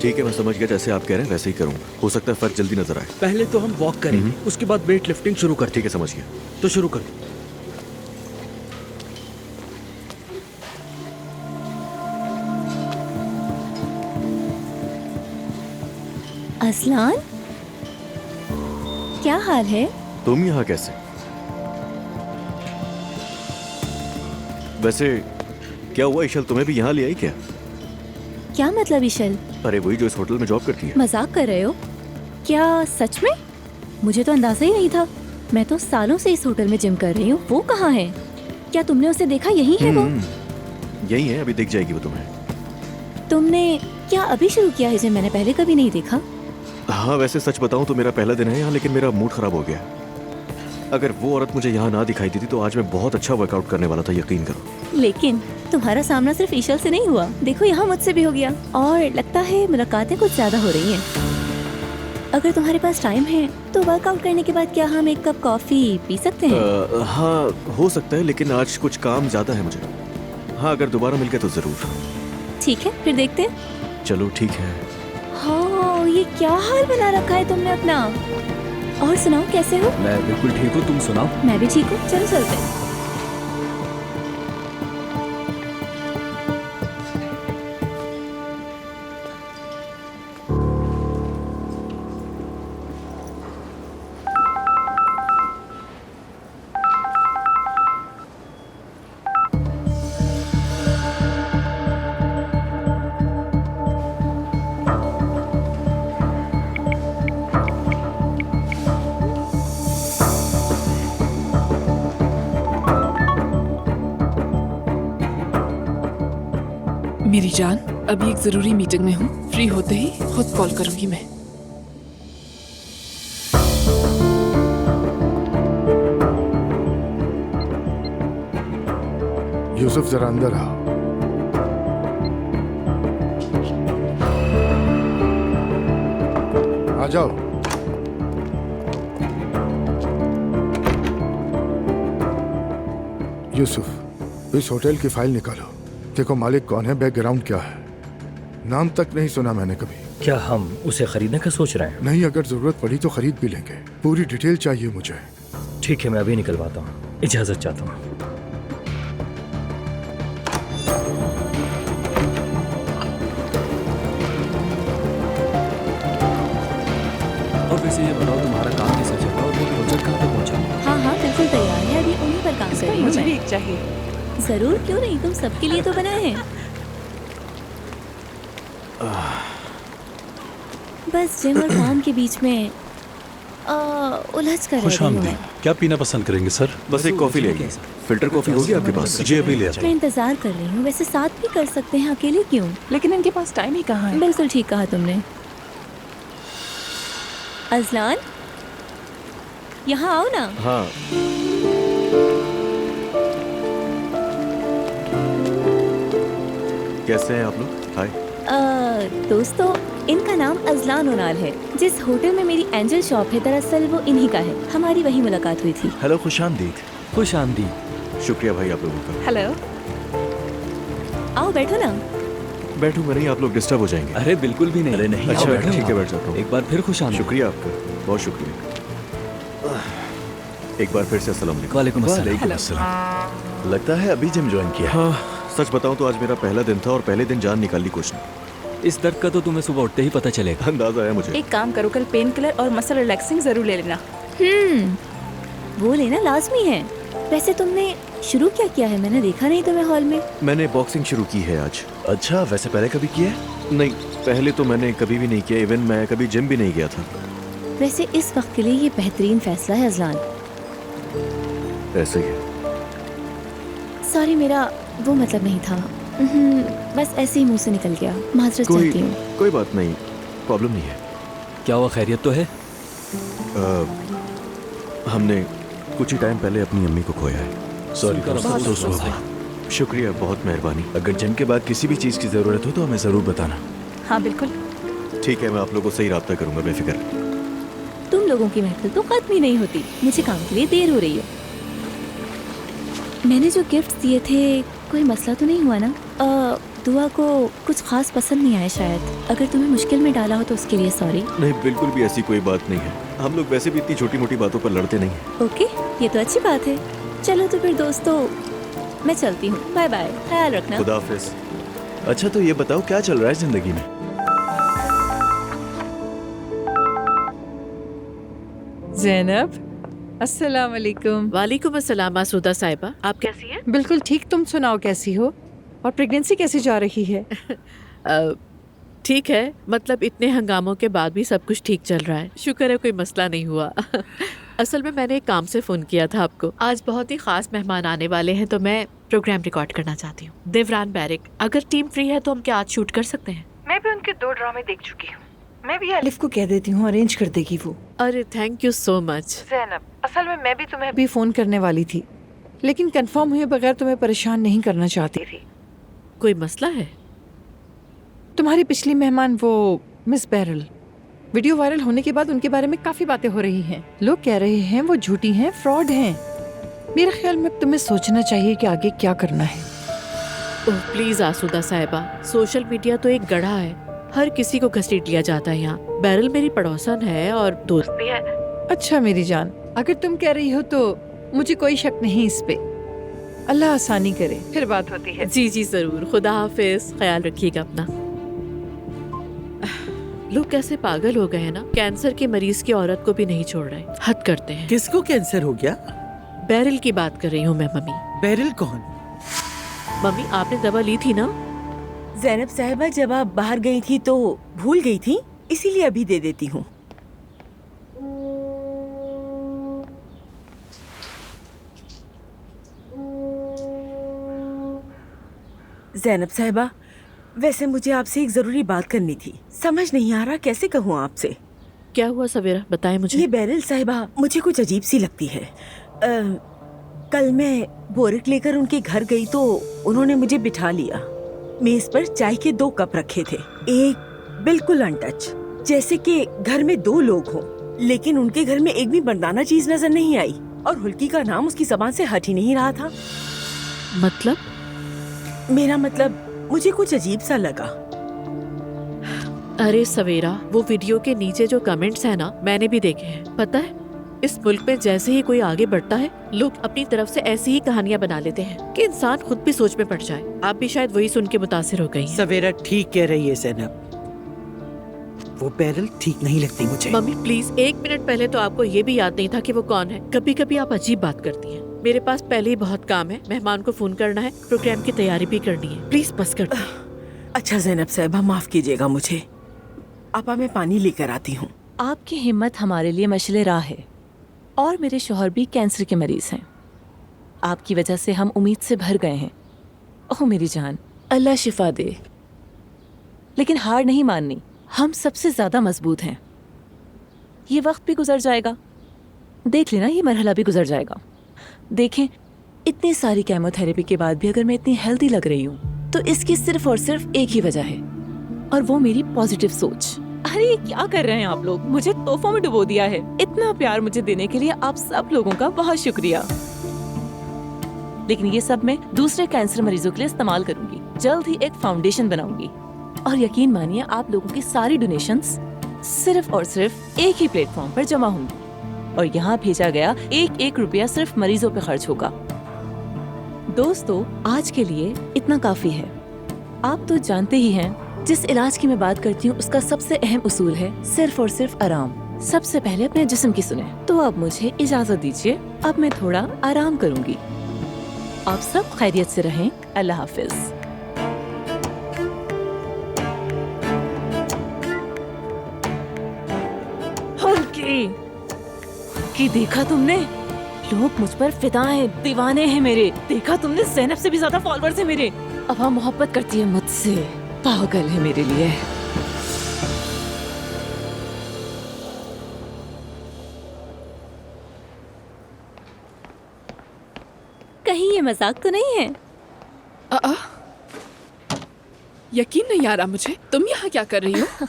ठीक है, मैं समझ गया, जैसे आप कह रहे हैं वैसे ही करूँगा। हो सकता है फर्क जल्दी नजर आए। पहले तो हम वॉक करेंगे, उसके बाद वेट लिफ्टिंग शुरू करते ठीक है, समझ गया। हैं। तो शुरू कर दो। असलान, क्या हाल है? तुम यहाँ कैसे? वैसे क्या हुआ, इशल तुम्हें भी यहाँ ले आई क्या? क्या मतलब इशल? अरे वही जो इस होटल में जॉब करती है। मजाक कर रहे हो क्या? सच में? मुझे तो अंदाजा ही नहीं था। मैं तो सालों से इस होटल में जिम कर रही हूँ। वो कहाँ है? क्या तुमने उसे देखा? यही है वो? यही है, अभी दिख जाएगी वो तुम्हें। तुमने क्या अभी शुरू किया है जिम? मैंने पहले कभी नहीं देखा। हाँ, वैसे सच बताऊं तो मेरा पहला दिन है यहाँ, लेकिन मेरा मूड खराब हो गया। अगर वो औरत मुझे यहाँ ना दिखाई देती तो आज मैं बहुत अच्छा वर्कआउट करने वाला था, यकीन करो। लेकिन तुम्हारा सामना सिर्फ ईशल से नहीं हुआ, देखो यहाँ मुझसे भी हो गया। और लगता है मुलाकातें कुछ ज्यादा हो रही हैं। अगर तुम्हारे पास टाइम है तो वर्कआउट करने के बाद क्या हम एक कप कॉफी पी सकते हैं? हाँ, हो सकता है, लेकिन आज कुछ काम ज्यादा है मुझे। हाँ, अगर दोबारा मिल गए तो जरूर। ठीक है, फिर देखते हैं। चलो ठीक है। हाँ, ये क्या हाल बना रखा है तुमने अपना। और सुनाओ, कैसे हो? मैं बिल्कुल ठीक हूँ, तुम सुनाओ। मैं भी ठीक हूँ, चलो चलते हैं। मेरी जान, अभी एक जरूरी मीटिंग में हूँ। फ्री होते ही खुद कॉल करूंगी मैं। यूसुफ, जरा अंदर आओ। आ जाओ। यूसुफ, इस होटल की फाइल निकालो। देखो मालिक कौन है, बैकग्राउंड क्या है। नाम तक नहीं सुना मैंने कभी। क्या हम उसे खरीदने का सोच रहे हैं? नहीं, अगर जरूरत पड़ी तो खरीद भी लेंगे। पूरी डिटेल चाहिए मुझे। ठीक है, मैं अभी निकलवाता हूँ। इजाजत चाहता हूँ। और वैसे ये बताओ, तुम्हारा काम कैसा चल रहा है और वो प्रोजेक्ट कहाँ तक पहुँचा? हाँ हाँ, बिल्कुल तैयार है। अभी उन्हीं पर काम कर रही हूँ मुझे भी मैं। एक चाहिए। जरूर, क्यों नहीं, तुम सबके लिए तो बनाए हैं। बस जिम और काम के बीच में उलझ कर रह खुश गई हूँ आमदीद। मैं। क्या पीना पसंद करेंगे सर? बस एक कॉफी ले आइए। फिल्टर कॉफी होगी आपके पास? जी अभी ले मैं जाइए। इंतजार कर रही हूँ। वैसे साथ भी कर सकते हैं, अकेले क्यों? लेकिन इनके पास टाइम ही कहाँ है। बिल्कुल ठीक कहा तुमने। अजलान, यहाँ आओ ना। हाँ। कैसे हैं आप लोग? हाय। दोस्तों, इनका नाम अजलान उनाल है। जिस होटल में मेरी एंजल शॉप है, दरअसल वो इन्हीं का है। हमारी वही मुलाकात हुई थी। हेलो, खुश आमदीद। खुश आमदीद। शुक्रिया भाई आप लोगों का। हेलो। आओ बैठो ना। बैठूंगा नहीं, आप लोग डिस्टर्ब हो जाएंगे। अरे बिल्कुल भी नहीं। अरे नहीं, अच्छा, आओ, बैठो ठीक है, आप। बैठ जाता हूँ। एक बार फिर खुश आमदीद। शुक्रिया आपका, बहुत शुक्रिया। एक बार फिर से अस्सलाम वालेकुम। वालेकुम अस्सलाम। वालेकुम अस्सलाम। लगता है अभी जिम ज्वाइन किया। हाँ, सच बताऊं तो आज मेरा पहला दिन था और पहले दिन जान निकाल ली कुछ नहीं। इस दर्द का तो तुम्हें सुबह उठते ही पता चलेगा। अंदाजा है मुझे। एक काम करो, कल पेन किलर और मसल रिलैक्सिंग जरूर ले लेना। वो लेना लाजमी है। वैसे तुमने शुरू क्या किया है? मैंने देखा नहीं तुम्हें हॉल में। मैंने बॉक्सिंग शुरू की है आज। अच्छा, वैसे पहले कभी किया है? नहीं, पहले तो मैंने कभी भी नहीं किया। इवन मैं कभी जिम भी नहीं गया था। वैसे इस वक्त के लिए ये बेहतरीन फैसला है अजलान। ऐसे ही है। सॉरी, मेरा वो मतलब नहीं था। बस ऐसे ही मुंह से निकल गया। माजरत चाहती हूँ। कोई बात नहीं, प्रॉब्लम नहीं है। क्या हुआ, खैरियत तो है? हमने कुछ ही टाइम पहले अपनी अम्मी को खोया है। सॉरी, बहुत अफसोस हुआ भाई। शुक्रिया, बहुत मेहरबानी। अगर जिम के बाद किसी भी चीज की जरूरत हो तो हमें जरूर बताना। हाँ बिल्कुल। ठीक है, मैं आप लोगों से ही राब्ता करूंगा, बेफिक्र। तुम लोगों की महफिल तो खत्म ही नहीं होती। मुझे काम के लिए देर हो रही है। मैंने जो गिफ्ट दिए थे कोई मसला तो नहीं हुआ ना? दुआ को कुछ खास पसंद नहीं आया शायद। अगर तुम्हें मुश्किल में डाला हो तो उसके लिए सॉरी। नहीं, बिल्कुल भी ऐसी कोई बात नहीं है। हम लोग वैसे भी इतनी छोटी मोटी बातों पर लड़ते नहीं हैं। ओके, ये तो अच्छी बात है। चलो तो फिर दोस्तों, मैं चलती हूँ। बाय बाय, ख्याल रखना। खुदा हाफिज। अच्छा तो ये बताओ क्या चल रहा है जिंदगी में? ज़ैनब, अस्सलाम वालेकुम। वालेकुम अस्सलाम मासूदा साहिबा, आप कैसी हैं? बिल्कुल ठीक, तुम सुनाओ कैसी हो और प्रेगनेंसी कैसी जा रही है? ठीक है, मतलब इतने हंगामों के बाद भी सब कुछ ठीक चल रहा है। शुक्र है कोई मसला नहीं हुआ। असल में मैंने एक काम से फ़ोन किया था आपको। आज बहुत ही ख़ास मेहमान आने वाले हैं तो मैं प्रोग्राम रिकॉर्ड करना चाहती हूँ। देवरान बैरिक, अगर टीम फ्री है तो हम क्या आज शूट कर सकते हैं? मैं भी उनके 2 ड्रामे देख चुकी हूँ। मैं भी अलिफ को कह देती हूँ, अरेंज कर देगी वो। अरे thank you so much. Zainab, असल में मैं भी तुम्हें भी फ़ोन करने वाली थी, लेकिन कंफर्म हुए बगैर तुम्हें परेशान नहीं करना चाहती थी। कोई मसला है? तुम्हारी पिछली मेहमान वो मिस बैरल, वीडियो वायरल होने के बाद उनके बारे में काफ़ी बातें हो रही हैं। लोग कह रहे हैं वो झूठी हैं, फ्रॉड हैं। मेरे ख्याल में तुम्हें सोचना चाहिए कि आगे क्या करना है। ओह प्लीज़ आसूदा साहिबा, सोशल मीडिया तो एक गढ़ा है, हर किसी को घसीट लिया जाता है यहाँ। बैरल मेरी पड़ोसन है और दोस्त भी है। अच्छा मेरी जान, अगर तुम कह रही हो तो मुझे कोई शक नहीं इस पे। अल्लाह आसानी करे, फिर बात होती है। जी जी जरूर, खुदा हाफिज, ख्याल रखिएगा अपना। लोग कैसे पागल हो गए हैं ना, कैंसर के मरीज की औरत को भी नहीं छोड़ रहे, हद करते हैं। किसको कैंसर हो गया? बैरल की बात कर रही हूँ मैं मम्मी। बैरल कौन? मम्मी आपने दवा ली थी ना? ज़ैनब साहिबा, जब आप बाहर गई थी तो भूल गई थी, इसीलिए अभी दे देती हूँ। ज़ैनब साहिबा, वैसे मुझे आपसे एक ज़रूरी बात करनी थी। समझ नहीं आ रहा कैसे कहूँ आपसे। क्या हुआ सवेरा, बताएं मुझे। ये बैरल साहिबा मुझे कुछ अजीब सी लगती है। कल मैं बोरिक लेकर उनके घर गई तो उन्होंने मुझे बिठा लिया। मेज पर चाय के 2 कप रखे थे, एक बिल्कुल अनटच, जैसे कि घर में 2 लोग हों। लेकिन उनके घर में एक भी मर्दाना चीज नजर नहीं आई और हुल्की का नाम उसकी ज़बान से हट ही नहीं रहा था। मतलब? मेरा मतलब, मुझे कुछ अजीब सा लगा। अरे सवेरा, वो वीडियो के नीचे जो कमेंट्स है ना, मैंने भी देखे हैं। पता है, इस मुल्क में जैसे ही कोई आगे बढ़ता है, लोग अपनी तरफ से ऐसी ही कहानियां बना लेते हैं कि इंसान खुद भी सोच में पड़ जाए। आप भी शायद वही सुन के मुतासिर हो गई हैं। सवेरा ठीक कह रही है ज़ैनब, वो बैरल ठीक नहीं लगती मुझे। मम्मी प्लीज, 1 मिनट पहले तो आपको ये भी याद नहीं था कि वो कौन है। कभी कभी आप अजीब बात करती हैं। मेरे पास पहले ही बहुत काम है, मेहमान को फोन करना है, प्रोग्राम की तैयारी भी करनी है। प्लीज बस कर दो। अच्छा ज़ैनब साहिबा, माफ कीजिएगा मुझे। आपा मैं पानी लेकर आती हूँ। आपकी हिम्मत हमारे लिए मशले राह है, और मेरे शौहर भी कैंसर के मरीज हैं। आपकी वजह से हम उम्मीद से भर गए हैं। ओह मेरी जान, अल्लाह शिफा दे। लेकिन हार नहीं माननी, हम सबसे ज्यादा मजबूत हैं। ये वक्त भी गुजर जाएगा, देख लेना, ये मरहला भी गुजर जाएगा। देखें, इतनी सारी केमोथेरेपी के बाद भी अगर मैं इतनी हेल्दी लग रही हूँ तो इसकी सिर्फ और सिर्फ एक ही वजह है, और वो मेरी पॉजिटिव सोच। अरे ये क्या कर रहे हैं आप लोग, मुझे तोहफों में डुबो दिया है। इतना प्यार मुझे देने के लिए आप सब लोगों का बहुत शुक्रिया। लेकिन ये सब मैं दूसरे कैंसर मरीजों के लिए इस्तेमाल करूंगी। जल्द ही एक फाउंडेशन बनाऊंगी, और यकीन मानिए आप लोगों की सारी डोनेशंस सिर्फ और सिर्फ एक ही प्लेटफॉर्म पर जमा होंगी, और यहाँ भेजा गया 1-1 रुपया सिर्फ मरीजों पे खर्च होगा। दोस्तों, आज के लिए इतना काफी है। आप तो जानते ही हैं, जिस इलाज की मैं बात करती हूँ उसका सबसे अहम उसूल है सिर्फ और सिर्फ आराम। सबसे पहले अपने जिस्म की सुने। तो अब मुझे इजाजत दीजिए, अब मैं थोड़ा आराम करूंगी। आप सब खैरियत से रहें। अल्लाह हाफिज। कि देखा तुमने, लोग मुझ पर फिदा हैं, दीवाने हैं मेरे। देखा तुमने, ज़ैनब से भी ज्यादा फॉलोअर्स हैं मेरे। अब हम मोहब्बत करती है मुझसे, पागल है मेरे लिए। कहीं ये मजाक तो नहीं है? यकीन नहीं आ रहा मुझे, तुम यहाँ क्या कर रही हो?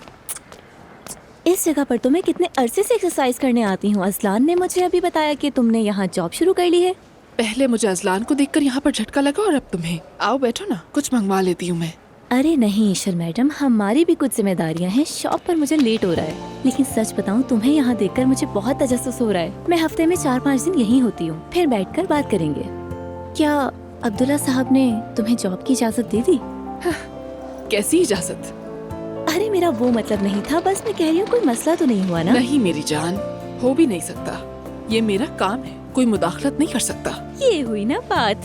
इस जगह पर तो मैं कितने अरसे से एक्सरसाइज करने आती हूँ। असलान ने मुझे अभी बताया कि तुमने यहाँ जॉब शुरू कर ली है। पहले मुझे अजलान को देखकर यहाँ पर झटका लगा और अब तुम्हें। आओ बैठो ना, कुछ मंगवा लेती हूँ मैं। अरे नहीं ईशर मैडम, हमारी भी कुछ जिम्मेदारियां हैं। शॉप पर मुझे लेट हो रहा है, लेकिन सच बताऊं तुम्हें यहाँ देखकर मुझे बहुत तजस्सुस हो रहा है। मैं हफ्ते में 4-5 दिन यहीं होती हूँ, फिर बैठकर बात करेंगे। क्या अब्दुल्ला साहब ने तुम्हें जॉब की इजाजत दे दी? कैसी इजाजत? अरे मेरा वो मतलब नहीं था, बस मैं कह रही हूँ कोई मसला तो नहीं हुआ ना? नहीं मेरी जान, हो भी नहीं सकता। ये मेरा काम है, कोई मुदाखलत नहीं कर सकता। ये हुई ना बात।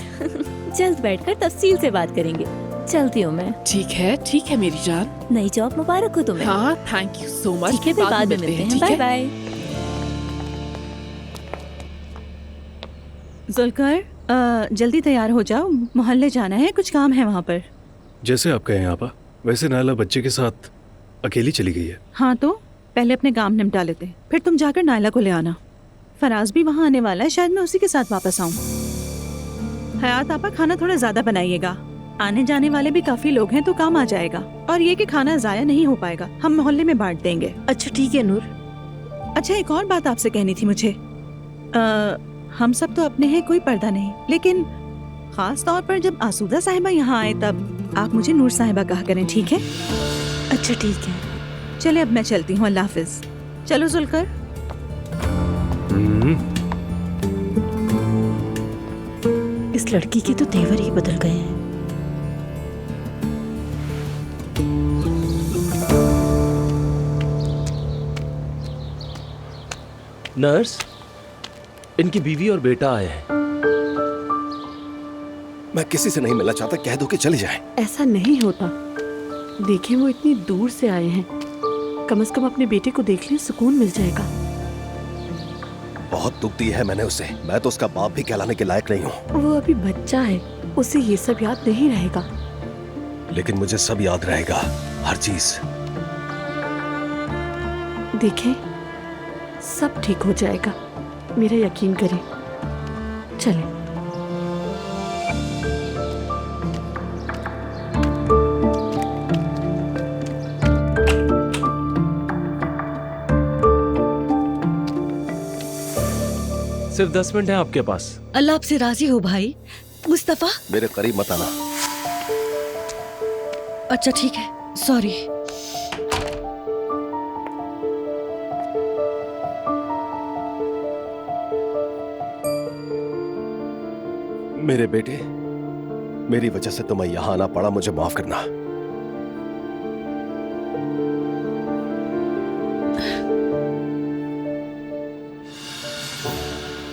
जल्द बैठकर तफसील से बात करेंगे। चलती हूँ मैं। ठीक है मेरी जान। नई जॉब मुबारक हो तुम्हें। हाँ, थैंक यू सो मच। ठीक है, फिर बाद में मिलते हैं। ठीक बाय है? बाय। जुल्कर, जल्दी तैयार हो जाओ, मोहल्ले जाना है, कुछ काम है वहाँ पर। जैसे आप कहें आपा। वैसे नायला बच्चे के साथ अकेली चली गई है। हाँ तो पहले अपने काम निपटा लेते हैं, फिर तुम जाकर नायला को ले आना। फराज भी वहाँ आने वाला है, शायद मैं उसी के साथ वापस आऊँ। हयात आपा, खाना थोड़ा ज्यादा बनाइएगा, आने जाने वाले भी काफी लोग हैं तो काम आ जाएगा। और ये कि खाना जाया नहीं हो पाएगा, हम मोहल्ले में बांट देंगे। अच्छा ठीक है नूर। अच्छा, एक और बात आपसे कहनी थी मुझे। हम सब तो अपने हैं, कोई पर्दा नहीं, लेकिन खास तौर पर जब आसूदा साहिबा यहाँ आए तब आप मुझे नूर साहिबा कहा करें, ठीक है? अच्छा ठीक है। चले अब मैं चलती हूँ, अल्लाह हाफिज। चलो जुल्कर। इस लड़की के तो तेवर ही बदल गए हैं। नर्स, इनकी बीवी और बेटा आए हैं। मैं किसी से नहीं मिलना चाहता, कह दो कि चले जाएं। ऐसा नहीं होता। देखें, वो इतनी दूर से आए हैं, कम से कम अपने बेटे को देख लें, सुकून मिल जाएगा। बहुत दुख दी है मैंने उसे। मैं तो उसका बाप भी कहलाने के लायक नहीं हूँ। वो अभी बच्चा है, उसे ये सब याद नहीं रहेगा। लेकिन मुझे सब याद रहेगा, हर चीज। देखें, सब ठीक हो जाएगा, मेरा यकीन करें। चलें। सिर्फ 10 मिनट है आपके पास। अल्लाह आपसे राजी हो भाई। मुस्तफा, मेरे करीब मत आना। अच्छा ठीक है, सॉरी। मेरे बेटे, मेरी वजह से तुम्हें यहाँ आना पड़ा, मुझे माफ करना।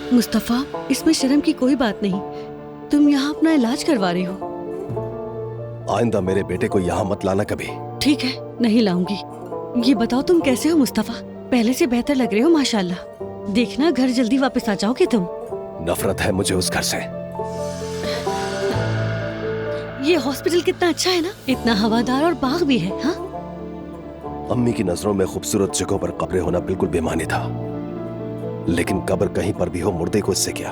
मुस्तफा, इसमें शर्म की कोई बात नहीं, तुम यहाँ अपना इलाज करवा रहे हो। आइंदा मेरे बेटे को यहाँ मत लाना कभी। ठीक है, नहीं लाऊंगी। ये बताओ तुम कैसे हो मुस्तफा? पहले से बेहतर लग रहे हो माशाल्लाह। देखना घर जल्दी वापस आ जाओगे तुम। नफरत है मुझे उस घर से। ये हॉस्पिटल कितना अच्छा है ना, इतना हवादार और बाग भी है। हाँ, अम्मी की नजरों में खूबसूरत जगहों पर कब्रें होना बिल्कुल बेमानी था, लेकिन कब्र कहीं पर भी हो, मुर्दे को इससे क्या।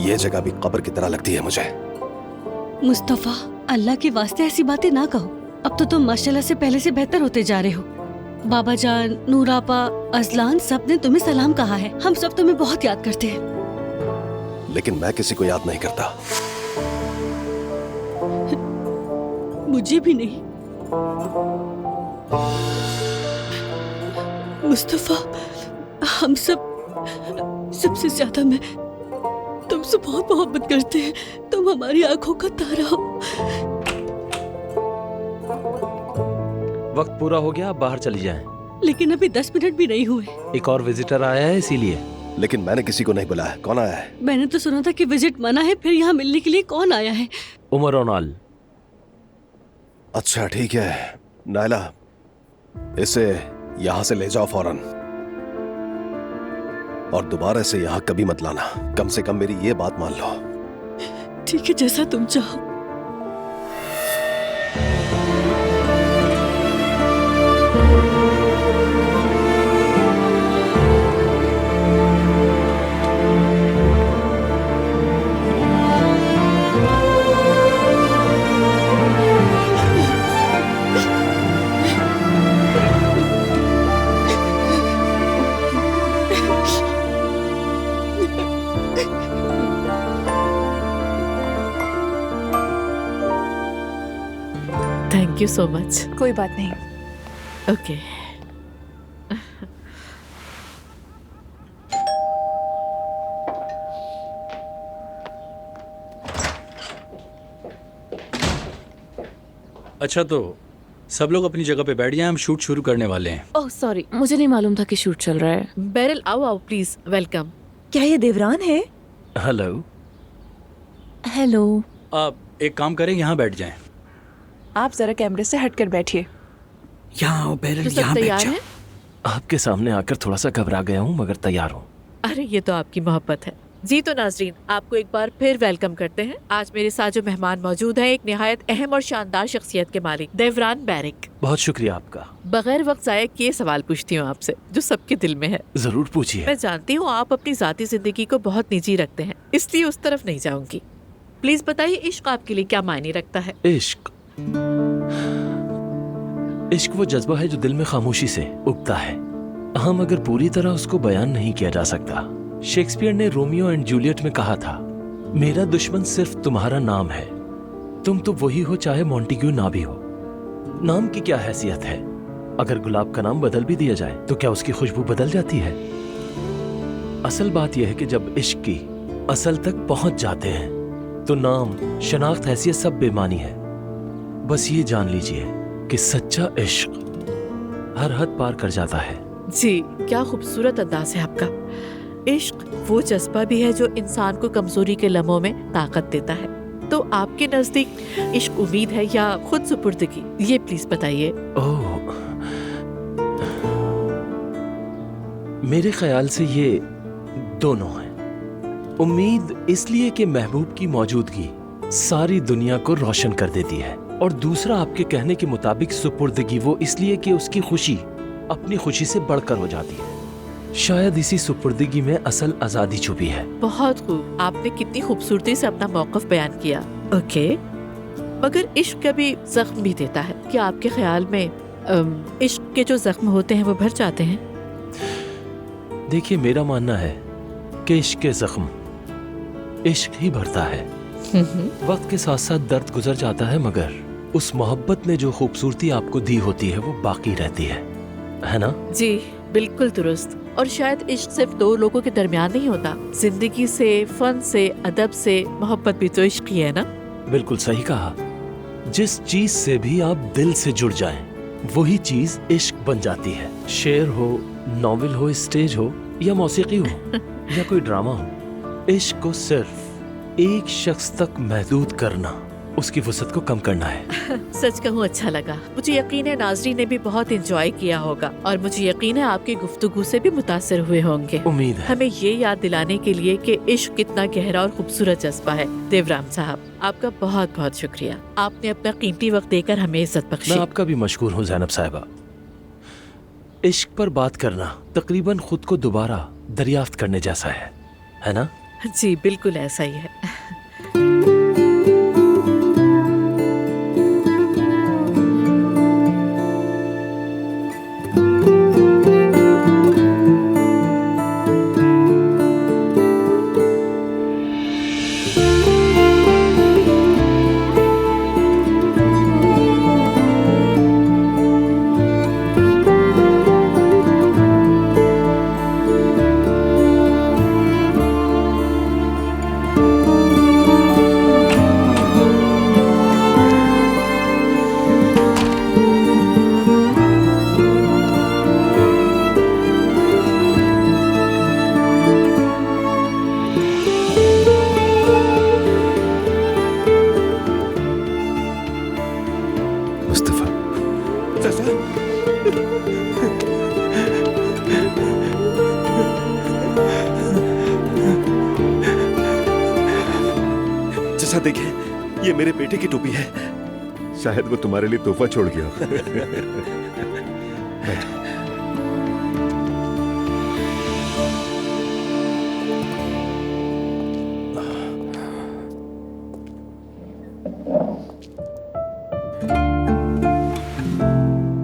ये जगह भी कब्र की तरह लगती है मुझे। मुस्तफा, अल्लाह के वास्ते ऐसी बातें ना कहो। अब तो तुम माशाल्लाह से पहले से बेहतर होते जा रहे हो। बाबा जान, नूरापा, अजलान सब ने तुम्हें सलाम कहा है। हम सब तुम्हें बहुत याद करते हैं। लेकिन मैं किसी को याद नहीं करता। मुझे भी नहीं। मुस्तफा, हम सबसे ज्यादा मैं तुमसे बहुत मोहब्बत करते हैं। तुम हमारी आंखों का तारा हो। वक्त पूरा हो गया, आप बाहर चली जाएं। लेकिन अभी 10 मिनट भी नहीं हुए। एक और विजिटर आया है इसीलिए। लेकिन मैंने किसी को नहीं बुलाया। कौन आया है? मैंने तो सुना था कि विजिट मना है, फिर यहाँ मिलने के लिए कौन आया है? उमर ओनाल। अच्छा ठीक है नायला, इसे यहाँ से ले जाओ फौरन, और दोबारा से यहाँ कभी मत लाना। कम से कम मेरी ये बात मान लो। ठीक है, जैसा तुम चाहो। Thank you so much. कोई बात नहीं। ओके। अच्छा तो सब लोग अपनी जगह पे बैठ जाएं, हम शूट शुरू करने वाले हैं। ओह सॉरी, मुझे नहीं मालूम था कि शूट चल रहा है। बैरल आओ आओ प्लीज, वेलकम। क्या ये देवरान है? हेलो। हेलो। आप एक काम करें, यहाँ बैठ जाएं। आप जरा कैमरे से हटकर बैठिए। यहाँ आओ बैरल, तो सब यहाँ बैठ तैयार जाओ। हैं? आपके सामने आकर थोड़ा सा घबरा गया हूँ मगर तैयार हूँ। अरे ये तो आपकी मोहब्बत है। जी तो नाजरीन, आपको एक बार फिर वेलकम करते हैं। आज मेरे साथ जो मेहमान मौजूद हैं, एक निहायत अहम और शानदार शख्सियत के मालिक देवरान बैरिक। बहुत शुक्रिया आपका। बगैर वक्त जाए किए सवाल पूछती हूँ आपसे जो सबके दिल में है। जरूर पूछिए। मैं जानती हूँ आप अपनी जाती जिंदगी को बहुत निजी रखते हैं, इसलिए उस तरफ नहीं जाऊंगी। प्लीज बताइए, इश्क आपके लिए क्या मायने रखता है? इश्क इश्क वो जज्बा है जो दिल में खामोशी से उगता है, हम अगर पूरी तरह उसको बयान नहीं किया जा सकता। शेक्सपियर ने रोमियो एंड जूलियट में कहा था, मेरा दुश्मन सिर्फ तुम्हारा नाम है, तुम तो वही हो चाहे मॉन्टेग्यू ना भी हो। नाम की क्या हैसियत है? अगर गुलाब का नाम बदल भी दिया जाए तो क्या उसकी खुशबू बदल जाती है? असल बात यह है कि जब इश्क की असल तक पहुंच जाते हैं तो नाम, शनाख्त, हैसियत सब बेमानी है। बस ये जान लीजिए कि सच्चा इश्क हर हद पार कर जाता है। जी, क्या खूबसूरत अंदाज है आपका। इश्क वो जज्बा भी है जो इंसान को कमजोरी के लम्हों में ताकत देता है। तो आपके नजदीक इश्क उम्मीद है या खुद सुपुर्दगी, ये प्लीज बताइए। ओह, मेरे ख्याल से ये दोनों हैं। उम्मीद इसलिए कि महबूब की मौजूदगी सारी दुनिया को रोशन कर देती है, और दूसरा आपके कहने के मुताबिक सुपुर्दगी वो इसलिए कि उसकी खुशी अपनी खुशी से बढ़कर हो जाती है। शायद इसी सुपुर्दगी में असल आजादी छुपी है। बहुत खूब, आपने कितनी खूबसूरती से अपना मौक़िफ़ बयान किया। ओके, मगर इश्क कभी जख्म भी देता है। क्या आपके ख्याल में इश्क के जो जख्म होते हैं वो भर जाते हैं? देखिए, मेरा मानना है कि इश्क के जख्म इश्क ही भरता है। वक्त के साथ साथ दर्द गुजर जाता है, मगर उस मोहब्बत ने जो खूबसूरती आपको दी होती है वो बाकी रहती है ना? जी बिल्कुल दुरुस्त। और शायद इश्क सिर्फ दो लोगों के दरमियान नहीं होता, जिंदगी से, फन से, अदब से, मोहब्बत भी तो इश्क ही है ना? बिल्कुल सही कहा। जिस चीज से भी आप दिल से जुड़ जाएं, वही चीज इश्क बन जाती है। शेर हो, नॉवेल हो, स्टेज हो या मौसीकी हो या कोई ड्रामा हो, इश्क को सिर्फ एक शख्स तक महदूद करना, उसकी वसअत को कम करना है। सच कहूँ अच्छा लगा। मुझे यकीन है नाज़रीन ने भी बहुत एंजॉय किया होगा, और मुझे यकीन है आपकी गुफ्तगू से भी मुतासिर हुए होंगे। उम्मीद है। हमें ये याद दिलाने के लिए कि इश्क कितना गहरा और खूबसूरत जज्बा है। देवरान साहब, आपका बहुत बहुत शुक्रिया। आपने अपना कीमती वक्त देकर हमें इज्जत बख्शी। मैं आपका भी मशकूर हूँ ज़ैनब साहिबा। इश्क पर बात करना तकरीबन खुद को दोबारा दरियाफ्त करने जैसा है ना? जी बिल्कुल ऐसा ही है। देखिए, ये मेरे बेटे की टोपी है। शायद वो तुम्हारे लिए तोहफा छोड़ गया।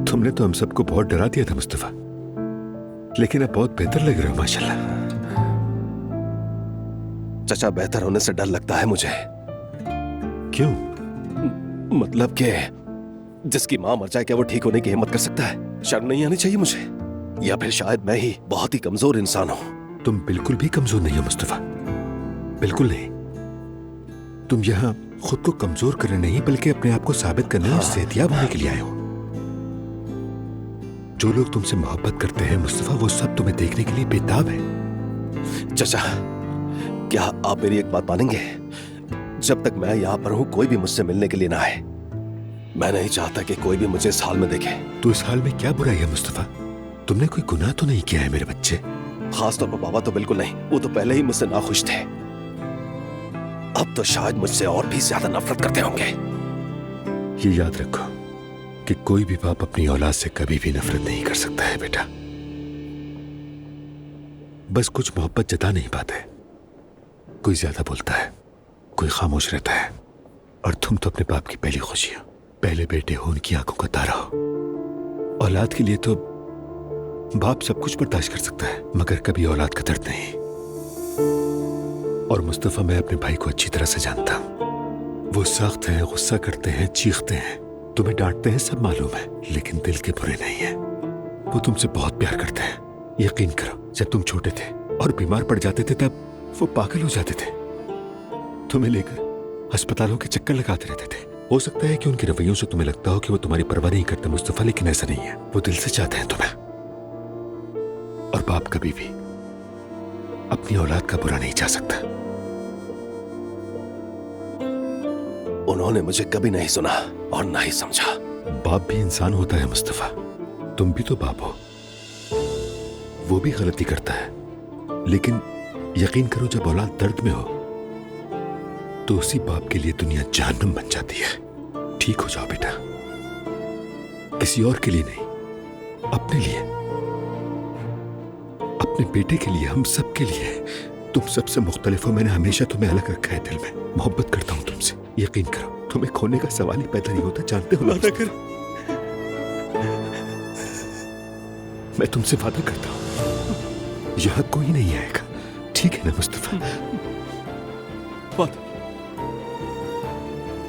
तुमने तो हम सबको बहुत डरा दिया था मुस्तफा, लेकिन अब बहुत बेहतर लग रहे हो माशाल्लाह। चचा, बेहतर होने से डर लगता है मुझे। क्यों? मतलब कि जिसकी माँ मर जाए क्या वो ठीक होने की हिम्मत कर सकता है? शर्म नहीं आनी चाहिए मुझे? या फिर शायद मैं ही बहुत ही कमजोर इंसान हूँ? तुम बिल्कुल भी कमजोर नहीं हो मुस्तफा, बिल्कुल नहीं। तुम यहाँ खुद को कमजोर करने नहीं बल्कि अपने आप को साबित करने और सेहतियाब होने के लिए आए हो। जो लोग तुमसे मोहब्बत करते हैं मुस्तफा, वो सब तुम्हें देखने के लिए बेताब है। चाचा, क्या आप मेरी एक बात मानेंगे? जब तक मैं यहाँ पर हूँ कोई भी मुझसे मिलने के लिए ना आए। मैं नहीं चाहता कि कोई भी मुझे इस हाल में देखे। तो इस हाल में क्या बुराई है मुस्तफा? तुमने कोई गुनाह तो नहीं किया है मेरे बच्चे? खास तौर पर बाबा तो बिल्कुल नहीं, वो तो पहले ही मुझसे नाखुश थे। अब तो शायद मुझसे और भी ज्यादा नफरत करते होंगे। ये याद रखो कि कोई भी बाप अपनी औलाद से कभी भी नफरत नहीं कर सकता है बेटा। बस कुछ मोहब्बत जता नहीं पाते। कोई ज्यादा बोलता है, कोई खामोश रहता है। और तुम तो अपने बाप की पहली खुशी हो, पहले बेटे हो, उनकी आंखों का तारा हो। औलाद के लिए तो बाप सब कुछ बर्दाश्त कर सकता है, मगर कभी औलाद का दर्द नहीं। और मुस्तफा, मैं अपने भाई को अच्छी तरह से जानता हूं। वो सख्त हैं, गुस्सा करते हैं, चीखते हैं, तुम्हें डांटते हैं, सब मालूम है, लेकिन दिल के बुरे नहीं है। वो तुमसे बहुत प्यार करते हैं। यकीन करो, जब तुम छोटे थे और बीमार पड़ जाते थे तब वो पागल हो जाते थे। तुम्हें लेकर अस्पतालों के चक्कर लगाते रहते थे। हो सकता है कि उनके रवैयों से तुम्हें लगता हो कि वो तुम्हारी परवाह नहीं करते मुस्तफा, लेकिन ऐसा नहीं है। वो दिल से चाहते हैं तुम्हें। और बाप कभी भी अपनी औलाद का बुरा नहीं चाह सकता। उन्होंने मुझे कभी नहीं सुना और ना ही समझा। बाप भी इंसान होता है मुस्तफा, तुम भी तो बाप हो। वो भी गलती करता है, लेकिन यकीन करो जब औलाद दर्द में हो तो उसी बाप के लिए दुनिया जहन्नम बन जाती है। ठीक हो जाओ बेटा, किसी और के लिए नहीं, अपने लिए, अपने बेटे के लिए, हम सब के लिए। तुम सबसे मुख्तलिफ हो। मैंने हमेशा तुम्हें अलग रखा है दिल में। मोहब्बत करता हूं तुमसे, यकीन करो, तुम्हें खोने का सवाल ही पैदा नहीं होता, जानते हो? वादा कर, मैं तुमसे वादा करता हूं, यहां कोई नहीं आएगा। ठीक है ना मुस्तफा? वादा।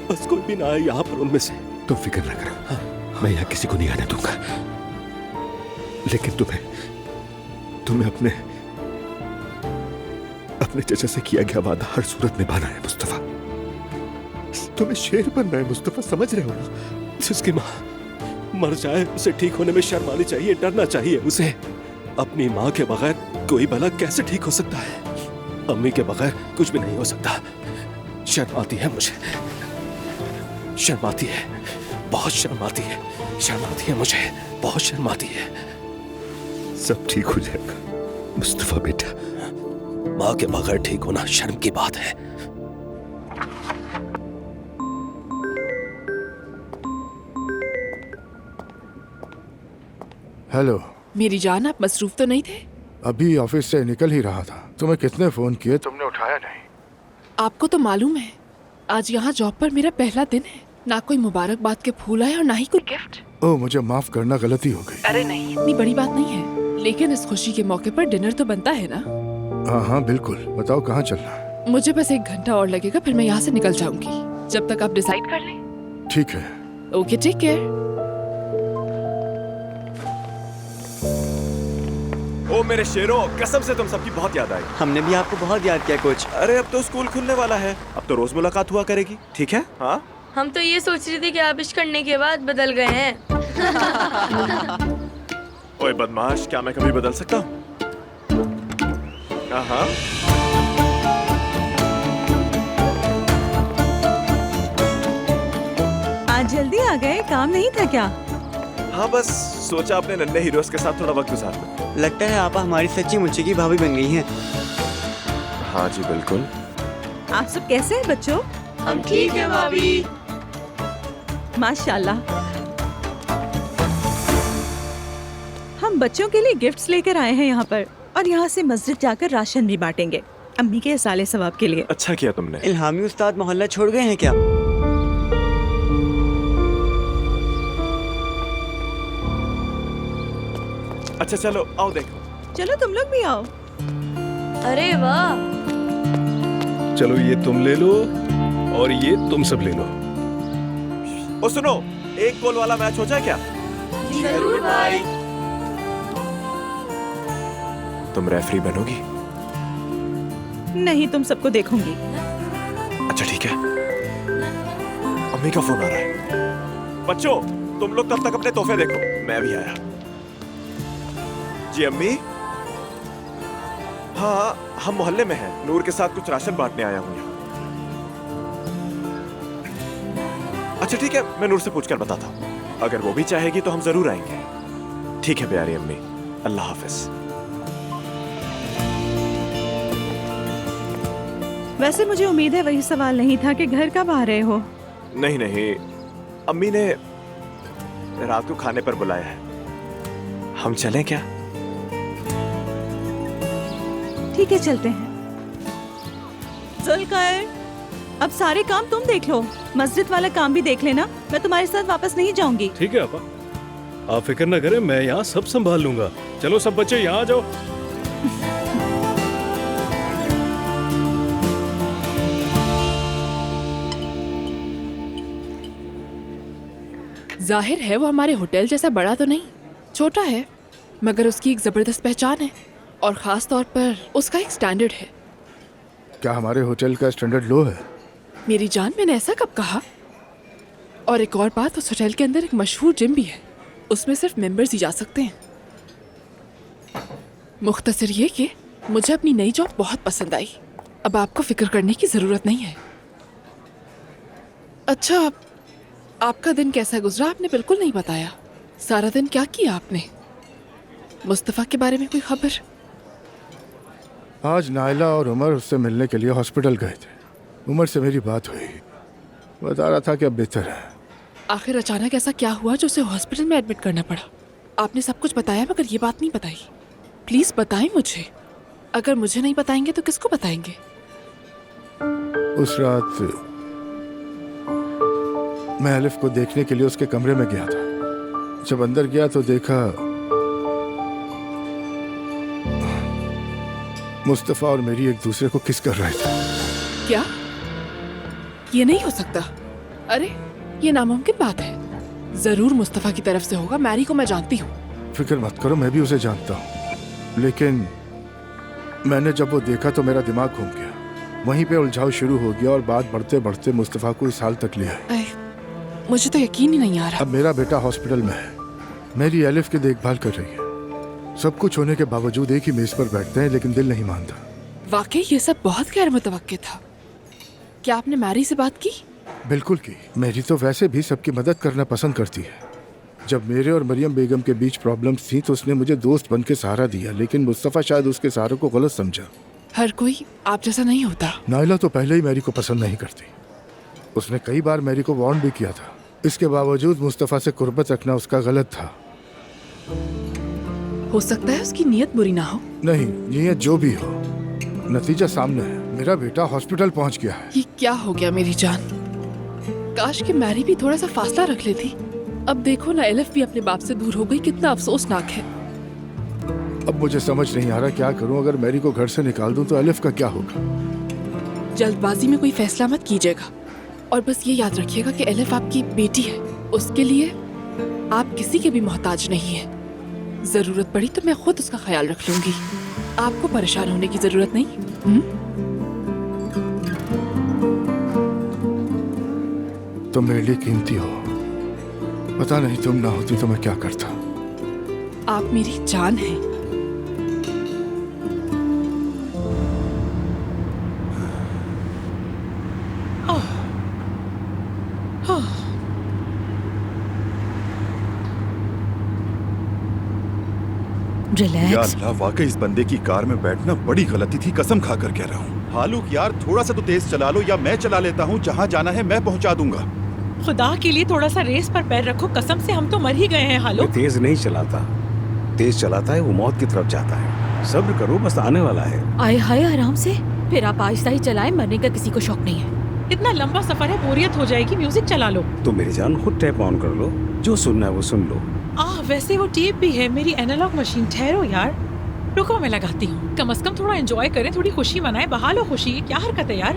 बस कोई भी ना आए यहाँ पर उनमें से। तुम फिक्र ना करो, मैं यहाँ किसी को नहीं आने दूंगा। लेकिन तुम्हें अपने चचा से किया गया वादा हर सूरत निभाना है मुस्तफा। तुम्हें शेर बनना है मुस्तफा, समझ रहे हो ना? जिसकी माँ मर जाए उसे ठीक होने में शर्म आनी चाहिए, डरना चाहिए उसे। अपनी माँ के बगैर कोई भला कैसे ठीक हो सकता है? अम्मी के बगैर कुछ भी नहीं हो सकता। शर्म आती है मुझे, शर्म आती है, बहुत शर्म आती है, शर्म आती है मुझे, बहुत शर्म आती है। सब ठीक हो जाएगा मुस्तफा बेटा। माँ के बगैर ठीक होना शर्म की बात है। हेलो मेरी जान, आप मसरूफ तो नहीं थे? अभी ऑफिस से निकल ही रहा था। तुम्हें कितने फोन किए, तुमने उठाया नहीं। आपको तो मालूम है आज यहाँ जॉब पर मेरा पहला दिन है। ना कोई मुबारकबाद के फूल आए और ना ही कोई गिफ्ट। ओह, मुझे माफ करना, गलती हो गई। अरे नहीं, इतनी बड़ी बात नहीं है, लेकिन इस खुशी के मौके पर डिनर तो बनता है ना? हाँ हाँ बिल्कुल। बताओ कहाँ चलना है? मुझे बस 1 घंटा और लगेगा, फिर मैं यहाँ से निकल जाऊंगी। जब तक आप डिसाइड कर लें। ठीक है। Okay, take care. ओ मेरे शेरों, कसम से तुम सबकी बहुत याद आई। हमने भी आपको बहुत याद किया कोच। अरे अब तो स्कूल खुलने वाला है, अब तो रोज मुलाकात हुआ करेगी, ठीक है? हाँ, हम तो ये सोच रहे थे कि आप इश्क करने के बाद बदल गए हैं। ओए बदमाश, क्या मैं कभी बदल सकता हूँ? हाँ, आज जल्दी आ गए, काम नहीं था क्या? हाँ बस सोचा अपने नन्हे हीरोज के साथ थोड़ा वक्त गुजार लूं। लगता है आप हमारी सच्ची मुच्ची की भाभी बन गई हैं। हाँ जी बिल्कुल। आप सब कैसे हैं बच्चों? हम ठीक है भाभी। माशाल्लाह। हम बच्चों के लिए गिफ्ट्स लेकर आए हैं यहाँ पर, और यहाँ से मस्जिद जाकर राशन भी बांटेंगे अम्मी के साले सवाब के लिए। अच्छा किया तुमने। इल्हामी उस्ताद मोहल्ला छोड़ गए हैं क्या? अच्छा चलो आओ देखो। चलो तुम लोग भी आओ। अरे वाह। चलो ये तुम ले लो और ये तुम सब ले लो। ओ सुनो, एक गोल वाला मैच हो जाए क्या? जरूर भाई। तुम रेफरी बनोगी? नहीं, तुम सबको देखूंगी। अच्छा ठीक है। अम्मी का फोन आ रहा है। बच्चों, तुम लोग तब तक अपने तोहफे देखो, मैं भी आया। जी अम्मी? हाँ, हम मोहल्ले में हैं। नूर के साथ कुछ राशन बांटने आया हूँ यहाँ। अच्छा ठीक है, मैं नूर से पूछकर बताता हूँ। अगर वो भी चाहेगी तो हम जरूर आएंगे। ठीक है प्यारी अम्मी, अल्लाह हाफिज। वैसे मुझे उम्मीद है वही सवाल नहीं था कि घर कब आ रहे हो। नहीं नहीं, अम्मी ने रात को खाने पर बुलाया है। हम चलें क्या? ठीक है, चलते हैं। जुल्कर, अब सारे काम तुम देख लो, मस्जिद वाला काम भी देख लेना। मैं तुम्हारे साथ वापस नहीं जाऊंगी। ठीक है आपा, आप फिक्र न करें, मैं यहाँ सब संभाल लूंगा। चलो सब बच्चे यहाँ आ जाओ। जाहिर है वो हमारे होटल जैसा बड़ा तो नहीं, छोटा है, मगर उसकी एक जबरदस्त पहचान है और खास तौर पर उसका एक स्टैंडर्ड है। क्या हमारे होटल का स्टैंडर्ड लो है? मेरी जान, मैंने ऐसा कब कहा? और एक और बात, उस होटल के अंदर एक मशहूर जिम भी है, उसमें सिर्फ मेंबर्स ही जा सकते हैं। मुख्तसर ये कि मुझे अपनी नई जॉब बहुत पसंद आई। अब आपको फिक्र करने की जरूरत नहीं है। अच्छा, आपका दिन कैसा गुजरा? आपने बिल्कुल नहीं बताया। सारा दिन क्या किया आपने? मुस्तफा के बारे में कोई खबर? आज नायला और उमर उससे मिलने के लिए हॉस्पिटल गए थे। उमर से मेरी बात हुई, बता रहा था कि अब बेहतर है। आखिर अचानक ऐसा क्या हुआ जो उसे हॉस्पिटल में एडमिट करना पड़ा? आपने सब कुछ बताया मगर ये बात नहीं बताई। प्लीज बताएं मुझे। अगर मुझे नहीं बताएंगे तो किसको बताएंगे? उस रात मैं अलिफ को देखने के लिए उसके कमरे में गया था। जब अंदर गया तो देखा मुस्तफा और मेरी एक दूसरे को किस कर रहे थे। क्या? ये नहीं हो सकता। अरे ये नामुमकिन बात है। जरूर मुस्तफा की तरफ से होगा। मैरी को मैं जानती हूँ। फिक्र मत करो, मैं भी उसे जानता हूँ। लेकिन मैंने जब वो देखा तो मेरा दिमाग घूम गया। वहीं पे उलझाव शुरू हो गया और बात बढ़ते बढ़ते मुस्तफा को इस हाल तक ले आई। मुझे तो यकीन ही नहीं आ रहा। अब मेरा बेटा हॉस्पिटल में है, मेरी एलिफ की देखभाल कर रही है। सब कुछ होने के बावजूद एक ही मेज पर बैठते हैं, लेकिन दिल नहीं मानता। वाकई ये सब बहुत गैर मुतवक्किल था। क्या आपने मैरी से बात की? बिल्कुल की। मेरी तो वैसे भी सबकी मदद करना पसंद करती है। जब मेरे और मरियम बेगम के बीच प्रॉब्लम्स थी तो उसने मुझे दोस्त बन के सहारा दिया, लेकिन मुस्तफा शायद उसके सहारे को गलत समझा। हर कोई आप जैसा नहीं होता। नायला तो पहले ही मैरी को पसंद नहीं करती। उसने कई बार मैरी को वार्न भी किया था। इसके बावजूद मुस्तफा से कुर्बत रखना उसका गलत था। हो सकता है उसकी नीयत बुरी ना हो। नहीं, नीयत जो भी हो, नतीजा सामने है। मेरा बेटा हॉस्पिटल पहुंच गया है। ये क्या हो गया मेरी जान? काश कि मैरी भी थोड़ा सा फासला रख लेती। अब देखो ना, एलिफ भी अपने बाप से दूर हो गई। कितना अफसोसनाक है। अब मुझे समझ नहीं आ रहा क्या करूं। अगर मैरी को घर से निकाल दूं तो एलिफ का क्या होगा? जल्दबाजी में कोई फैसला मत कीजिएगा और बस ये याद रखिएगा कि एलिफ आपकी बेटी है। उसके लिए आप किसी के भी मोहताज नहीं है। जरूरत पड़ी तो मैं खुद उसका ख्याल रख लूंगी। आपको परेशान होने की जरूरत नहीं। तुम मेरे लिए कीमती हो। पता नहीं तुम ना होती तो मैं क्या करता। आप मेरी जान हैं। या अल्लाह, वाकई इस बंदे की कार में बैठना बड़ी गलती थी, कसम खाकर कह रहा हूँ। हालूक यार, थोड़ा सा तो तेज चला लो या मैं चला लेता हूँ। जहाँ जाना है मैं पहुँचा दूंगा। खुदा के लिए थोड़ा सा रेस पर पैर रखो। कसम से हम तो मर ही गए हैं। हालूक तेज नहीं चलाता, तेज चलाता है वो मौत की तरफ जाता है। सब्र करो, बस आने वाला है। आए हाय, आराम से। फिर आप आहिस्ता ही चलाएं, मरने का किसी को शौक नहीं है। इतना लंबा सफर है, बोरियत हो जाएगी। म्यूजिक चला लो। तो मेरी जान खुद टैप ऑन कर लो, जो सुनना है वो सुन लो। वैसे वो टेप भी है, मेरी एनालॉग मशीन। ठहरो यार, रुको मैं लगाती हूँ। कम से कम थोड़ा एंजॉय करें, थोड़ी खुशी मनाएं। बहा लो खुशी। क्या हरकत है यार।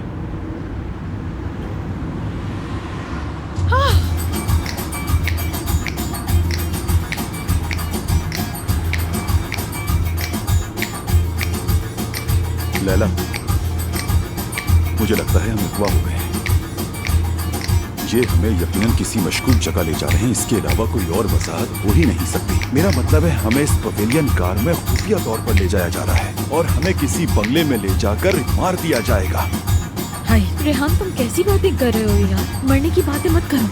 मुझे लगता है हम अगवा हो गए हैं। ये हमें यकीनन किसी मशकूक जगह ले जा रहे हैं, इसके अलावा कोई और वजाहत हो ही नहीं सकती। मेरा मतलब है हमें इस पवेलियन कार में खुफिया तौर पर ले जाया जा रहा है और हमें किसी बंगले में ले जाकर मार दिया जाएगा। हाय रेहान, तुम कैसी बातें कर रहे हो यार? मरने की बातें मत करो।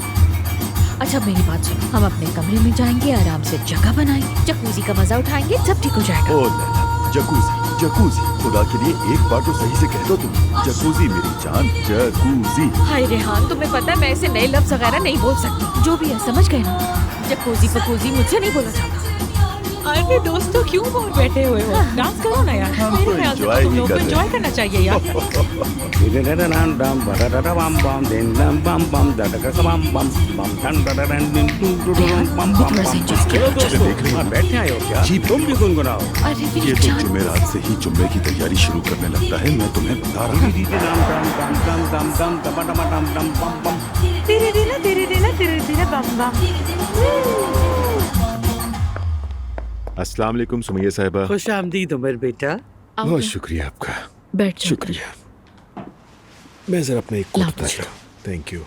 अच्छा मेरी बात सुनो, हम अपने कमरे में जाएंगे, आराम से जगह बनाएंगे, जकूजी का मजा उठाएंगे, सब ठीक हो जाएगा। ओ लैला, जकूजी जकूजी, खुदा के लिए एक बार तो सही से कह दो तुम। जकूजी मेरी जान, जकूजी। हाय रेहान, तुम्हें पता है मैं ऐसे नए लफ्ज वगैरह नहीं बोल सकती। जो भी है समझ गए ना? जकूजी पकूजी मुझसे नहीं बोला जाता। अरे दोस्तों क्यों बोर बैठे हुए हो? डांस करो ना यार। मेरे ख्याल से तुम लोग को एंजॉय करना चाहिए यार। बैठे आए हो क्या? जी तुम भी गुनगुनाओ। ये तो जुमेरात से ही जुम्मे की तैयारी शुरू करने लगता है, मैं तुम्हें बता रहा हूँ। अस्सलाम वालेकुम सुमैया साहिबा। खुश आमदीद उमर बेटा। बहुत शुक्रिया आपका। बैठ जाओ। शुक्रिया। मैं जरा अपना एक कोट उतारता हूँ। Thank you.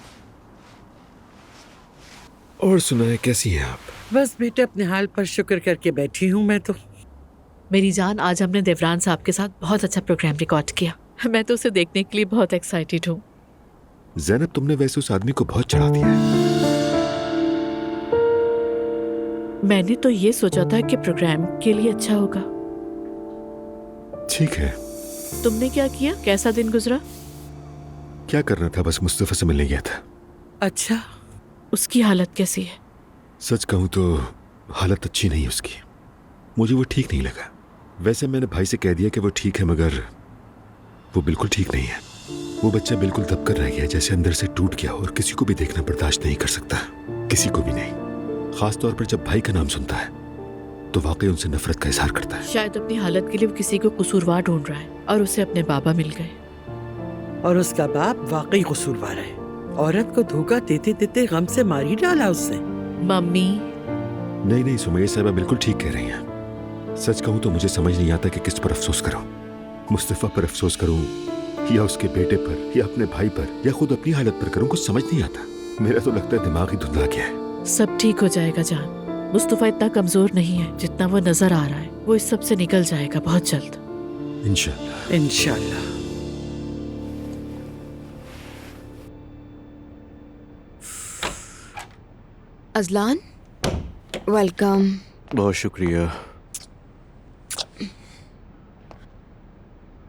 और सुनाए कैसी हैं आप? बस बेटा अपने हाल पर शुक्र करके बैठी हूँ मैं तो। मेरी जान, आज हमने देवरान साहब के साथ बहुत अच्छा प्रोग्राम रिकॉर्ड किया। मैं तो उसे देखने के लिए बहुत एक्साइटेड हूँ। ज़ैनब, तुमने वैसे उस आदमी को बहुत चढ़ा दिया है। मैंने तो ये सोचा था कि प्रोग्राम के लिए अच्छा होगा। ठीक है। तुमने क्या किया? कैसा दिन गुजरा? क्या करना था, बस मुस्तफा से मिलने गया था। अच्छा, उसकी हालत कैसी है? सच कहूँ तो हालत अच्छी नहीं है उसकी। मुझे वो ठीक नहीं लगा। वैसे मैंने भाई से कह दिया कि वो ठीक है, मगर वो बिल्कुल ठीक नहीं है। वो बच्चा बिल्कुल दबकर रह गया, जैसे अंदर से टूट गया और किसी को भी देखना बर्दाश्त नहीं कर सकता, किसी को भी नहीं। खास तौर पर जब भाई का नाम सुनता है तो वाकई उनसे नफरत का इजहार करता है। शायद अपनी हालत के लिए वो किसी को कसूरवार ढूंढ रहा है और उसे अपने बाबा मिल गए। और उसका बाप वाकई कसूरवार है। औरत को धोखा देते देते गम से मार ही डाला उसने। मम्मी। नहीं सुमैया साहिबा बिल्कुल ठीक कह रही हैं। सच कहूँ तो मुझे समझ नहीं आता कि किस पर अफसोस करूं। मुस्तफा पर अफसोस करूं या उसके बेटे पर या अपने भाई पर या खुद अपनी हालत पर करूं, कुछ समझ नहीं आता। मेरा तो लगता है दिमाग ही धुंधला गया है। सब ठीक हो जाएगा जान। मुस्तफा इतना कमजोर नहीं है जितना वो नजर आ रहा है। वो इस सब से निकल जाएगा बहुत जल्द। इंशाल्लाह इंशाल्लाह। Azlan, welcome. बहुत शुक्रिया।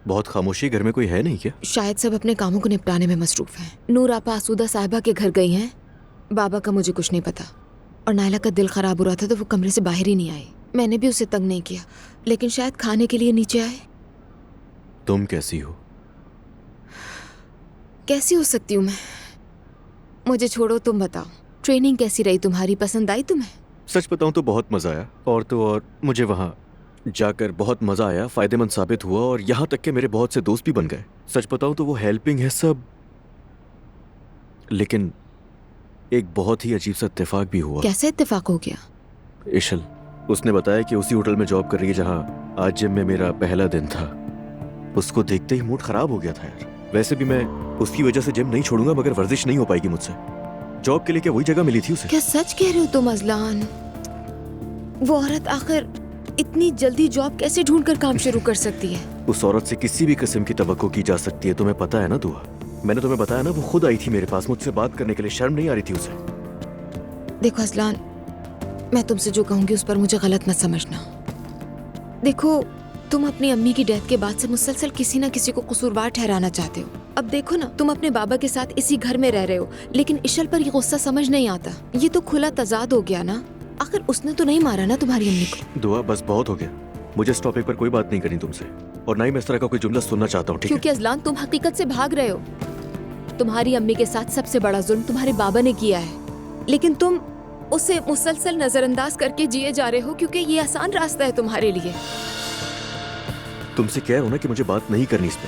बहुत खामोशी, घर में कोई है नहीं क्या? शायद सब अपने कामों को निपटाने में मसरूफ हैं। नूर आपा आसूदा साहिबा के घर गई हैं। बाबा का मुझे कुछ नहीं पता। और नायला का दिल खराब हो रहा था तो वो कमरे से बाहर ही नहीं आई। मैंने भी उसे तंग नहीं किया, लेकिन शायद खाने के लिए नीचे आए। तुम कैसी हो? कैसी हो सकती हूँ मैं? मुझे छोड़ो, तुम बताओ ट्रेनिंग कैसी रही तुम्हारी? पसंद आई तुम्हें? सच बताऊं तो बहुत मजा आया। और तो और मुझे वहाँ जाकर बहुत मजा आया, फायदेमंद साबित हुआ और यहाँ तक के मेरे बहुत से दोस्त भी बन गए। सच बताऊं तो वो हेल्पिंग है सब, लेकिन एक बहुत ही अजीब सा इत्तेफाक भी हुआ। कैसा इत्तेफाक हो गया? इशल, उसने बताया कि उसी होटल में जॉब कर रही है जहाँ आज जिम में मेरा पहला दिन था। उसको देखते ही मूड खराब हो गया था यार। वैसे भी मैं उसकी वजह से जिम नहीं छोड़ूंगा, मगर वर्जिश नहीं हो पाएगी मुझसे। जॉब के लिए क्या वही जगह मिली थी उसे? क्या सच कह रहे हो तुम अजलान? वो औरत आखिर इतनी जल्दी जॉब कैसे ढूंढकर काम शुरू कर सकती है? उस औरत से किसी भी किस्म की तवक्को की जा सकती है, तुम्हें पता है ना दुआ। मैंने तुम्हें बताया ना, वो खुद आई थी मेरे पास मुझसे बात करने के लिए। शर्म नहीं आ रही थी उसे? देखो अजलान, मैं तुमसे जो कहूंगी उस पर मुझे गलत मत समझना। देखो, तुम अपनी अम्मी की डेथ के बाद से मुसलसल किसी न किसी को कसूरवार ठहराना चाहते हो। अब देखो ना, तुम अपने बाबा के साथ इसी घर में रह रहे हो, लेकिन इशल पर ये गुस्सा समझ नहीं आता। ये तो खुला तजाद हो गया ना। आखिर उसने तो नहीं मारा ना तुम्हारी अम्मी को? दुआ, बस बहुत हो गया। मुझे इस टॉपिक पर कोई बात नहीं करनी तुमसे, और ना ही मैं इस तरह का कोई जुमला सुनना चाहता हूँ, ठीक है? क्योंकि अजलान, तुम हकीकत से भाग रहे हो। तुम्हारी अम्मी के साथ सबसे बड़ा जुल्म तुम्हारे बाबा ने किया है, लेकिन तुम उसे मुसलसल नजरअंदाज करके जिए जा रहे हो क्योंकि ये आसान रास्ता है तुम्हारे लिए। तुमसे कह रहा हूं ना कि मुझे बात नहीं करनी इस पे।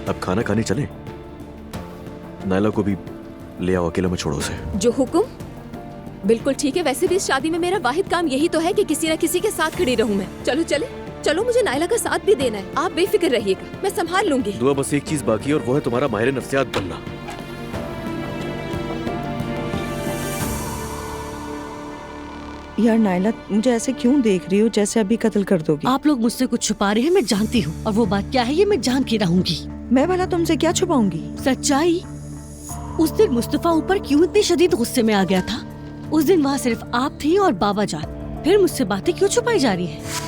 अब खाना खाने चले? नायला को भी ले आओ, अकेला मत छोड़ो उसे। जो हुक्म। बिल्कुल ठीक है। वैसे भी इस शादी में मेरा वाहिद काम यही तो है कि किसी न किसी के साथ खड़ी रहूं मैं। चलो चले। चलो मुझे नायला का साथ भी देना है। आप बेफिक्र रहिएगा, मैं संभाल लूंगी। दुआ, बस एक चीज बाकी है और वो है तुम्हारा माहिर नफ्सियात बनना। यार नायला, मुझे ऐसे क्यों देख रही हो जैसे अभी कत्ल कर दोगी? आप लोग मुझसे कुछ छुपा रहे हैं, मैं जानती हूँ, और वो बात क्या है ये मैं जान के रहूंगी। मैं भला तुमसे क्या छुपाऊंगी? सच्चाई। उस दिन मुस्तफा ऊपर क्यों इतने शदीद गुस्से में आ गया था? उस दिन वहाँ सिर्फ आप थी और बाबा जान, फिर मुझसे बातें क्यों छुपाई जा रही है?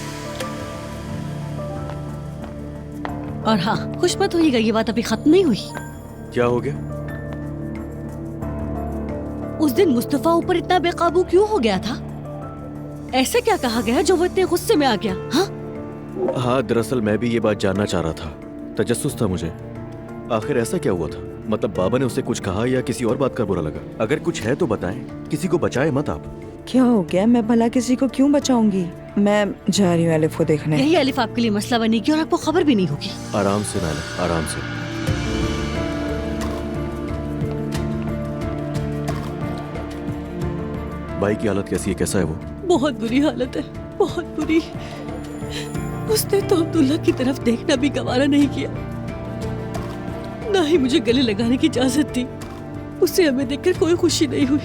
और हाँ, खुश मत होइएगा, ये बात अभी खत्म नहीं हुई। क्या हो गया? उस दिन मुस्तफा ऊपर इतना बेकाबू क्यों हो गया था? ऐसा क्या कहा गया जो वो इतने गुस्से में आ गया? हाँ, दरअसल मैं भी ये बात जानना चाह रहा था, तजस्सुस था मुझे। आखिर ऐसा क्या हुआ था? मतलब बाबा ने उससे कुछ कहा या किसी और बात का बुरा लगा? अगर कुछ है तो बताएं, किसी को बचाए मत आप। क्या हो गया? मैं भला किसी को क्यों बचाऊंगी? मैं जा रही हूँ एलिफ को देखने। यही एलिफ आपके लिए मसला बनेगी और आपको खबर भी नहीं होगी। आराम से नायला, आराम से। भाई की हालत कैसी है? कैसा है वो? बहुत बुरी हालत है, बहुत बुरी। उसने तो अब्दुल्ला की तरफ देखना भी गवारा नहीं किया, ना ही मुझे गले लगाने की इजाजत दी। उसे हमें देखकर कोई खुशी नहीं हुई।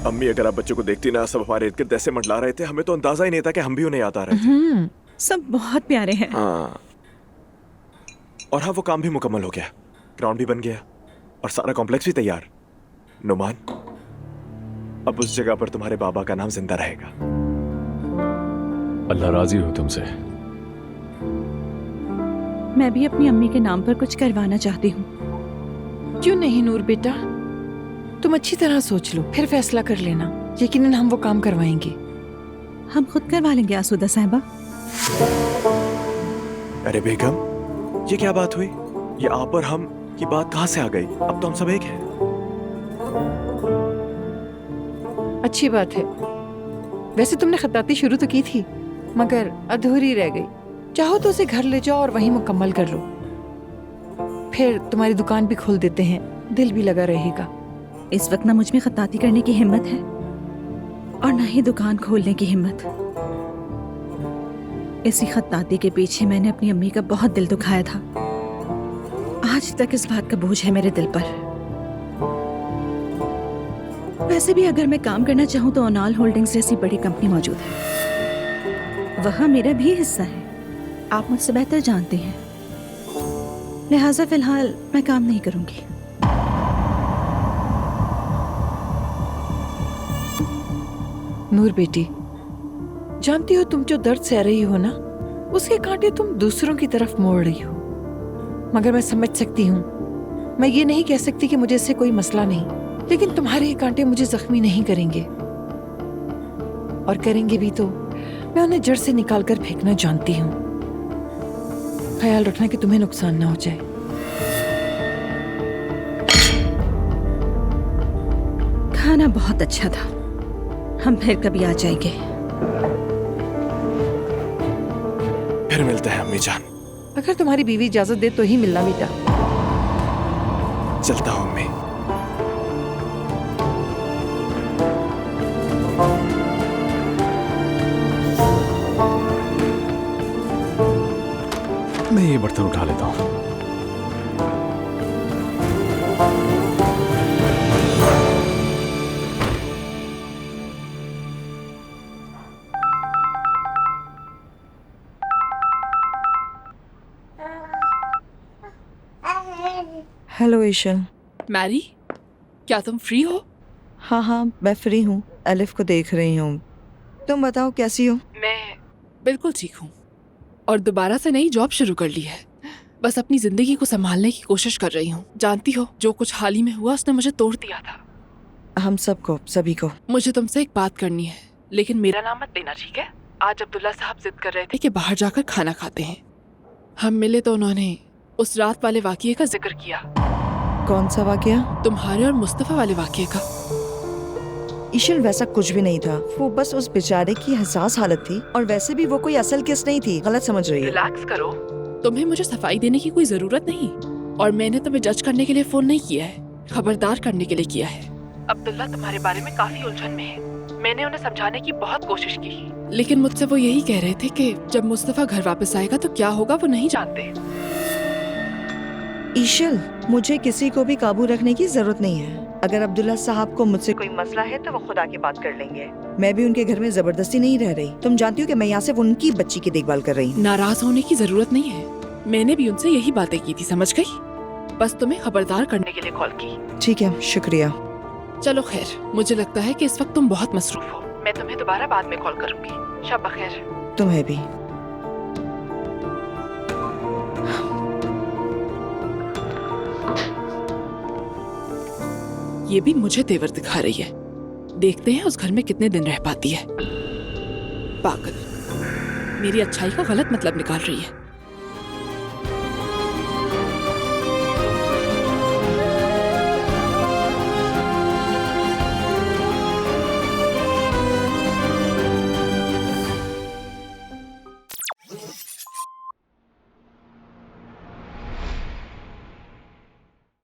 अम्मी, अगर आप बच्चों को देखती ना, सब हमारे इर्द गिर्द ऐसे मंडला रहे थे, हमें तो अंदाजा ही नहीं था कि हम भी उन्हें याद आ रहे थे। सब बहुत प्यारे हैं। हाँ, और हाँ, वो काम भी मुकम्मल हो गया, ग्राउंड भी बन गया और सारा कॉम्प्लेक्स भी तैयार। नुमान, अब उस जगह पर तुम्हारे बाबा का नाम जिंदा रहेगा। अल्लाह राजी हो तुमसे। मैं भी अपनी अम्मी के नाम पर कुछ करवाना चाहती हूँ। क्यों नहीं नूर बेटा, तुम अच्छी तरह सोच लो, फिर फैसला कर लेना। यकीनन हम वो काम करवाएंगे। हम खुद करवा लेंगे आसूदा साहिबा। अरे बेगम, ये क्या बात हुई? ये आप और हम की बात कहाँ से आ गई? अब तो हम सब एक हैं। अच्छी बात है। वैसे तुमने खताती शुरू तो की थी, मगर अधूरी रह गई। चाहो तो उसे घर ले जाओ और वहीं मुकम्मल कर लो। फिर तुम्हारी दुकान भी खोल देते हैं, दिल भी लगा रहेगा। इस वक्त ना मुझ में खताती करने की हिम्मत है और ना ही दुकान खोलने की हिम्मत। इसी खताती के पीछे मैंने अपनी अम्मी का बहुत दिल दुखाया था। आज तक इस बात का बोझ है मेरे दिल पर। वैसे भी अगर मैं काम करना चाहूँ तो ओनाल होल्डिंग्स जैसी बड़ी कंपनी मौजूद है, वहाँ मेरा भी हिस्सा है। आप मुझसे बेहतर जानते हैं, लिहाजा फिलहाल मैं काम नहीं करूंगी। नूर बेटी, जानती हो तुम जो दर्द सह रही हो ना, उसके कांटे तुम दूसरों की तरफ मोड़ रही हो। मगर मैं समझ सकती हूँ। मैं ये नहीं कह सकती कि मुझे इससे कोई मसला नहीं, लेकिन तुम्हारे ये कांटे मुझे जख्मी नहीं करेंगे, और करेंगे भी तो मैं उन्हें जड़ से निकाल कर फेंकना जानती हूँ। ख्याल रखना कि तुम्हें नुकसान ना हो जाए। खाना बहुत अच्छा था, हम फिर कभी आ जाएंगे। फिर मिलते हैं अम्मी जान। अगर तुम्हारी बीवी इजाजत दे तो ही मिलना बेटा। चलता हूँ अम्मी। मैं ये बर्तन उठा लेता हूँ। हेलो ईशल। मैरी, क्या तुम फ्री हो? हाँ हाँ, मैं फ्री हूँ, एलिफ को देख रही हूँ। तुम बताओ कैसी हो? मैं बिल्कुल ठीक हूँ और दोबारा से नई जॉब शुरू कर ली है। बस अपनी जिंदगी को संभालने की कोशिश कर रही हूँ। जानती हो, जो कुछ हाल ही में हुआ उसने मुझे तोड़ दिया था। हम सबको, सभी को। मुझे तुमसे एक बात करनी है, लेकिन मेरा नाम मत लेना, ठीक है? आज अब्दुल्ला साहब जिद कर रहे थे कि बाहर जाकर खाना खाते हैं। हम मिले तो उन्होंने उस रात वाले वाकये का जिक्र किया। कौन सा वाकया? तुम्हारे और मुस्तफा वाले वाकये का। ईशल, वैसा कुछ भी नहीं था। वो बस उस बेचारे की हसास हालत थी, और वैसे भी वो कोई असल केस नहीं थी। गलत समझ रही है। रिलैक्स करो, तुम्हें मुझे सफाई देने की कोई जरूरत नहीं, और मैंने तुम्हें जज करने के लिए फोन नहीं किया है, खबरदार करने के लिए किया है। अब्दुल्ला तुम्हारे बारे में काफी उलझन में है। मैंने उन्हें समझाने की बहुत कोशिश की, लेकिन मुझसे वो यही कह रहे थे कि जब मुस्तफा घर वापस आएगा तो क्या होगा वो नहीं जानते। ईशल, मुझे किसी को भी काबू रखने की जरूरत नहीं है। अगर अब्दुल्ला साहब को मुझसे कोई मसला है तो वो खुदा की बात कर लेंगे। मैं भी उनके घर में जबरदस्ती नहीं रह रही। तुम जानती हो कि मैं यहाँ सिर्फ उनकी बच्ची की देखभाल कर रही हूँ। नाराज होने की जरूरत नहीं है, मैंने भी उनसे यही बातें की थी, समझ गई? बस तुम्हें खबरदार करने के लिए कॉल की। ठीक है, शुक्रिया। चलो खैर, मुझे लगता है कि इस वक्त तुम बहुत मसरूफ हो। मैं तुम्हें दोबारा बाद में कॉल करूंगी। शब बखैर। तुम्हें भी। ये भी मुझे तेवर दिखा रही है। देखते हैं उस घर में कितने दिन रह पाती है। पागल, मेरी अच्छाई का गलत मतलब निकाल रही है।